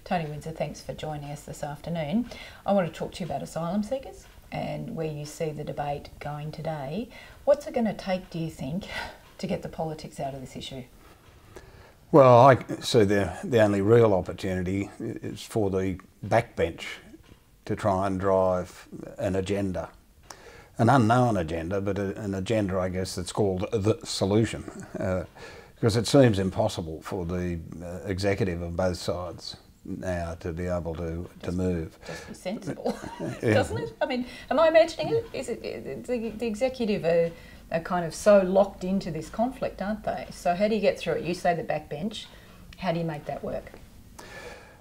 Tony Windsor, thanks for joining us this afternoon. I want to talk to you about asylum seekers and where you see the debate going today. What's it going to take, do you think, to get the politics out of this issue? Well, I see the only real opportunity is for the backbench to try and drive an agenda. An unknown agenda, but an agenda, I guess, that's called the solution. Because it seems impossible for the executive of both sides now to be able to move. Just be sensible, doesn't it? I mean, am I imagining it? Is it the executive are kind of so locked into this conflict, aren't they? So how do you get through it? You say the backbench. How do you make that work?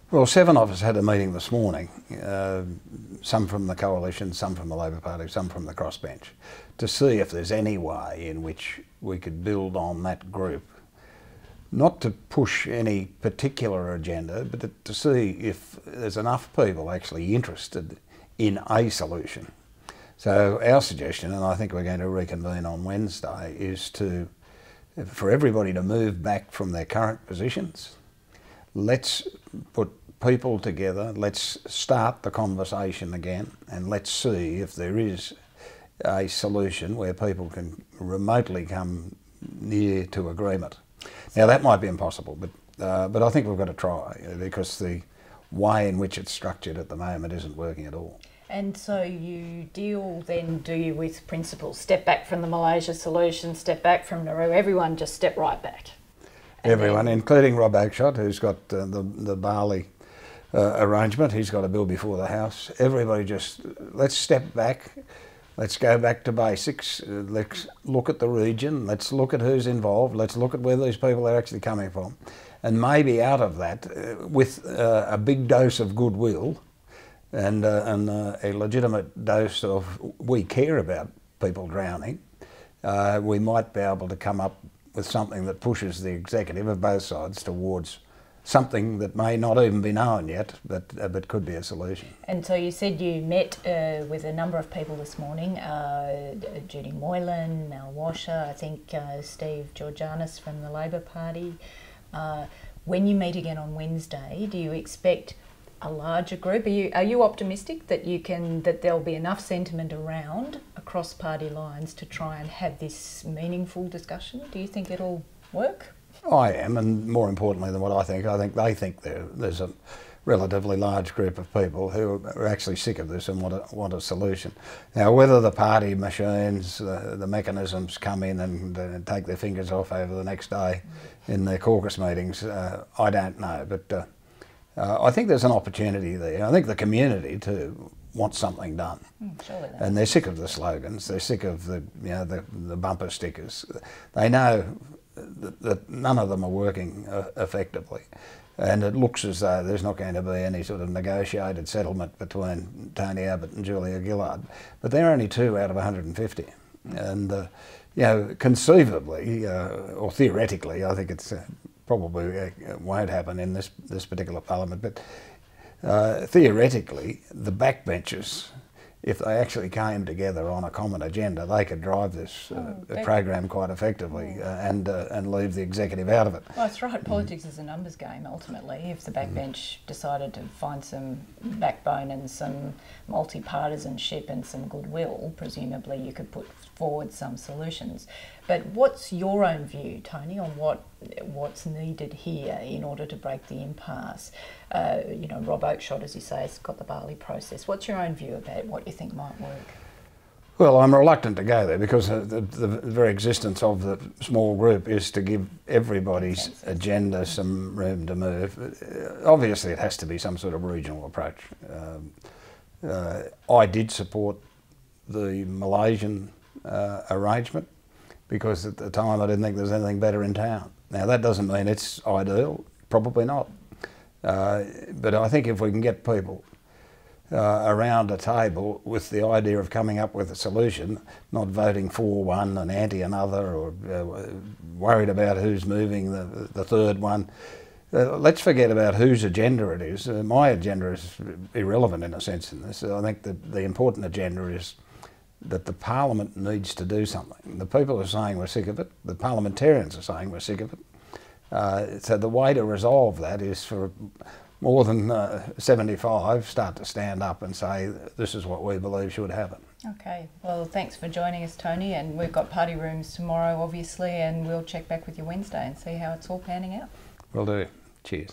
Well, 7 of us had a meeting this morning, some from the coalition, some from the Labor Party, some from the crossbench, to see if there's any way in which we could build on that group. Not to push any particular agenda, but to see if there's enough people actually interested in a solution. So our suggestion, and I think we're going to reconvene on Wednesday, is for everybody to move back from their current positions. Let's put people together, let's start the conversation again, and let's see if there is a solution where people can remotely come near to agreement. Now that might be impossible, but I think we've got to try, because the way in which it's structured at the moment isn't working at all. And so you deal then, do you, with principles? Step back from the Malaysia solution, step back from Nauru, everyone just step right back. Everyone, including Rob Oakeshott, who's got the Bali arrangement. He's got a bill before the House. Everybody just, let's step back. Let's go back to basics. Let's look at the region. Let's look at who's involved. Let's look at where these people are actually coming from. And maybe out of that, with a big dose of goodwill and a legitimate dose of we care about people drowning, we might be able to come up with something that pushes the executive of both sides towards something that may not even be known yet, but could be a solution. And so you said you met with a number of people this morning, Judy Moylan, Mal Washer, I think Steve Georgianis from the Labor Party. When you meet again on Wednesday, do you expect a larger group? Are you optimistic that that there'll be enough sentiment around across party lines to try and have this meaningful discussion? Do you think it'll work? I am, and more importantly than what I think they think there's a relatively large group of people who are actually sick of this and want a solution. Now, whether the party machines, the mechanisms come in and take their fingers off over the next day in their caucus meetings, I don't know. But I think there's an opportunity there. I think the community too wants something done, and they're sick of the slogans. They're sick of the bumper stickers. They know that none of them are working effectively, and it looks as though there's not going to be any sort of negotiated settlement between Tony Abbott and Julia Gillard. But they're only 2 out of 150, and conceivably or theoretically, I think it's probably won't happen in this particular parliament. But theoretically, the backbenchers, if they actually came together on a common agenda, they could drive this program quite effectively and leave the executive out of it. Well, that's right. Politics is a numbers game, ultimately. If the backbench decided to find some backbone and some multi-partisanship and some goodwill, presumably you could put forward some solutions. But what's your own view, Tony, on what's needed here in order to break the impasse? Rob Oakeshott, as you say, has got the Bali process. What's your own view about what you think might work? Well, I'm reluctant to go there because the very existence of the small group is to give everybody's agenda some room to move. Obviously, it has to be some sort of regional approach. I did support the Malaysian arrangement because at the time I didn't think there was anything better in town. Now, that doesn't mean it's ideal, probably not. But I think if we can get people around a table with the idea of coming up with a solution, not voting for one and anti another, or worried about who's moving the third one. Let's forget about whose agenda it is. My agenda is irrelevant in a sense in this. I think that the important agenda is that the Parliament needs to do something. The people are saying we're sick of it. The parliamentarians are saying we're sick of it. So the way to resolve that is for more than 75 start to stand up and say this is what we believe should happen. Okay, well thanks for joining us, Tony, and we've got party rooms tomorrow obviously, and we'll check back with you Wednesday and see how it's all panning out. Will do. Cheers.